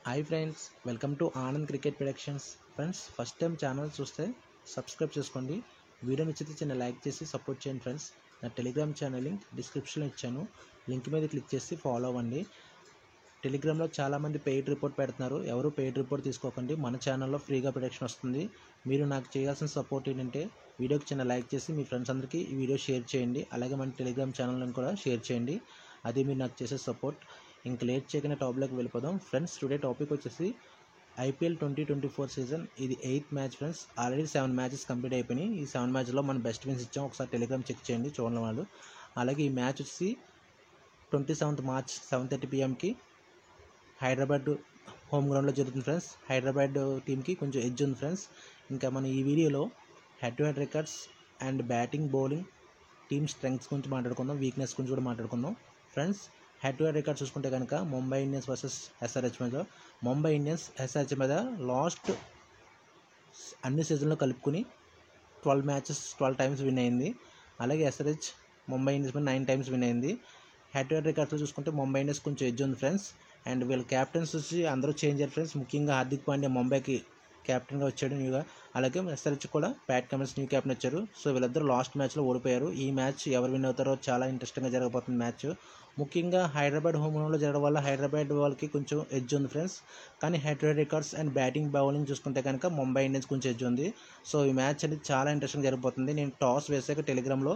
Hi friends, welcome to Anand cricket productions. Friends, first time channel చూస్తే subscribe చేసుకోండి. Video నచ్చితే చిన్న లైక్ చేసి సపోర్ట్ చేయండి. ఫ్రెండ్స్, నా టెలిగ్రామ్ ఛానల్ లింక్ డిస్క్రిప్షన్లో ఇచ్చాను. లింక్ మీద క్లిక్ చేసి ఫాలో అవ్వండి. టెలిగ్రామ్లో చాలామంది పెయిడ్ రిపోర్ట్ పెడుతున్నారు. ఎవరు పెయిడ్ రిపోర్ట్ తీసుకోకండి. మన ఛానల్లో ఫ్రీగా ప్రొడక్షన్ వస్తుంది. మీరు నాకు చేయాల్సిన సపోర్ట్ ఏంటంటే వీడియోకి చిన్న లైక్ చేసి మీ ఫ్రెండ్స్ అందరికీ ఈ వీడియో షేర్ చేయండి. అలాగే మన టెలిగ్రామ్ ఛానల్ని కూడా షేర్ చేయండి. అది మీరు నాకు చేసే సపోర్ట్. ఇంక లేట్ చేయకుండా టాపిక్లోకి వెళ్ళిపోదాం. ఫ్రెండ్స్, టుడే టాపిక్ వచ్చేసి ఐపీఎల్ 2024 సీజన్. ఇది 8th match friends. Already 7 matches complete అయిపోయినాయి. ఈ 7 మ్యాచ్లో మనం బెస్ట్ విన్స్ ఇచ్చాం. ఒకసారి టెలిగ్రామ్ చెక్ చేయండి చూడని వాళ్ళు. అలాగే ఈ మ్యాచ్ వచ్చి 27th మార్చ్ 7:30 PMకి హైదరాబాద్ హోమ్ గ్రౌండ్లో జరుగుతుంది ఫ్రెండ్స్. హైదరాబాద్ టీంకి కొంచెం ఎడ్జ్ ఉంది ఫ్రెండ్స్. ఇంకా మనం ఈ వీడియోలో head to head records and batting bowling team strengths గురించి మాట్లాడుకుందాం, వీక్నెస్ గురించి కూడా మాట్లాడుకుందాం. Friends, head to head record చూసుకుంటే కనుక ముంబై ఇండియన్స్ వర్సెస్ SRH మధ్య ముంబై ఇండియన్స్ SRH మీద లాస్ట్ అన్ని సీజన్లో కలుపుకుని 12 మ్యాచెస్ 12 టైమ్స్ విన్ అయింది. అలాగే SRH ముంబై ఇండియన్స్ మీద 9 టైమ్స్ విన్ అయింది. హెడ్ టు హెడ్ రికార్డ్స్లో చూసుకుంటే ముంబై ఇండియన్స్ కొంచెం ఎడ్జ్ ఉంది ఫ్రెండ్స్. అండ్ వీళ్ళ క్యాప్టెన్స్ వచ్చి అందరూ చేంజ్ అయ్యారు ఫ్రెండ్స్. ముఖ్యంగా హార్దిక్ పాండ్యా ముంబైకి క్యాప్టెన్గా వచ్చాడు న్యూగా. అలాగే SRH కూడా ప్యాట్ కమిన్స్ న్యూ క్యాప్టెన్ వచ్చారు. సో వీళ్ళిద్దరూ లాస్ట్ మ్యాచ్లో ఓడిపోయారు. ఈ మ్యాచ్ ఎవరు విన్ అవుతారో చాలా ఇంట్రెస్టింగ్గా జరగబోతుంది మ్యాచ్. ముఖ్యంగా హైదరాబాద్ హోమ్ గ్రౌండ్లో జరగడం వల్ల హైదరాబాద్ వాళ్ళకి కొంచెం ఎడ్జ్ ఉంది ఫ్రెండ్స్. కానీ head to head records and batting bowling చూసుకుంటే కనుక ముంబై ఇండియన్స్ కొంచెం ఎడ్జ్ ఉంది. సో ఈ మ్యాచ్ అనేది చాలా ఇంట్రెస్టింగ్ జరగబోతుంది. నేను టాస్ వేసాక టెలిగ్రామ్లో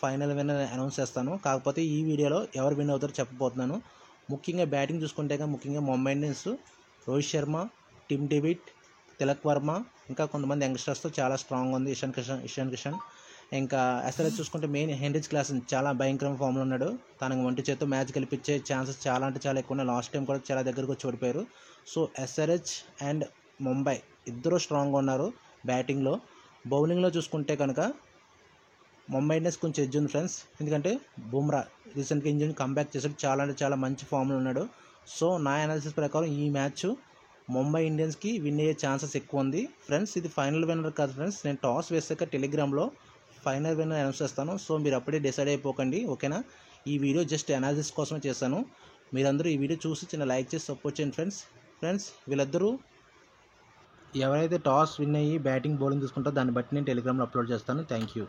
ఫైనల్ విన్నర్ అనౌన్స్ చేస్తాను. కాకపోతే ఈ వీడియోలో ఎవరు విన్ అవుతారో చెప్పబోతున్నాను. ముఖ్యంగా బ్యాటింగ్ చూసుకుంటే కనుక ముఖ్యంగా Mumbai Indians Rohit Sharma, Tim David, Tilak Varma, ఇంకా కొంతమంది యంగ్స్టర్స్తో చాలా స్ట్రాంగ్ ఉంది. ఇషాన్ కిషన్. ఇంకా SRH చూసుకుంటే మెయిన్ హెన్రిచ్ క్లాసన్ చాలా భయంకరమైన ఫామ్లో ఉన్నాడు. తనకు ఒంటి చేత్తో మ్యాచ్ గెలిపించే ఛాన్సెస్ చాలా అంటే చాలా ఎక్కువ ఉన్నాయి. లాస్ట్ టైం కూడా చాలా దగ్గరకు వచ్చి ఓడిపోయారు. సో SRH అండ్ ముంబై ఇద్దరు స్ట్రాంగ్గా ఉన్నారు బ్యాటింగ్లో. బౌలింగ్లో చూసుకుంటే కనుక ముంబై ఇండియన్స్ కొంచెం ఎడ్జ్ ఉంది ఫ్రెండ్స్. ఎందుకంటే బుమ్రా రీసెంట్గా ఇంజన్ కంబ్యాక్ చేశాడు. చాలా అంటే చాలా మంచి ఫామ్లో ఉన్నాడు. సో నా అనాలిసిస్ ప్రకారం ఈ మ్యాచ్ ముంబై ఇండియన్స్కి విన్ అయ్యే ఛాన్సెస్ ఎక్కువ ఉంది ఫ్రెండ్స్. ఇది ఫైనల్ విన్నర్ కాదు ఫ్రెండ్స్. నేను టాస్ వేసాక టెలిగ్రామ్లో ఫైనల్ విన్నర్ అనౌన్స్ చేస్తాను. సో మీరు అప్పుడే డిసైడ్ అయిపోకండి, ఓకేనా? ఈ వీడియో జస్ట్ అనాలిసిస్ కోసమే చేశాను. మీరందరూ ఈ వీడియో చూసి చిన్న లైక్ చేసి సపోర్ట్ చేయండి ఫ్రెండ్స్. వీళ్ళిద్దరూ ఎవరైతే టాస్ విన్ అయ్యి బ్యాటింగ్ బౌలింగ్ తీసుకుంటారో దాన్ని బట్టి నేను టెలిగ్రామ్లో అప్లోడ్ చేస్తాను. Thank you.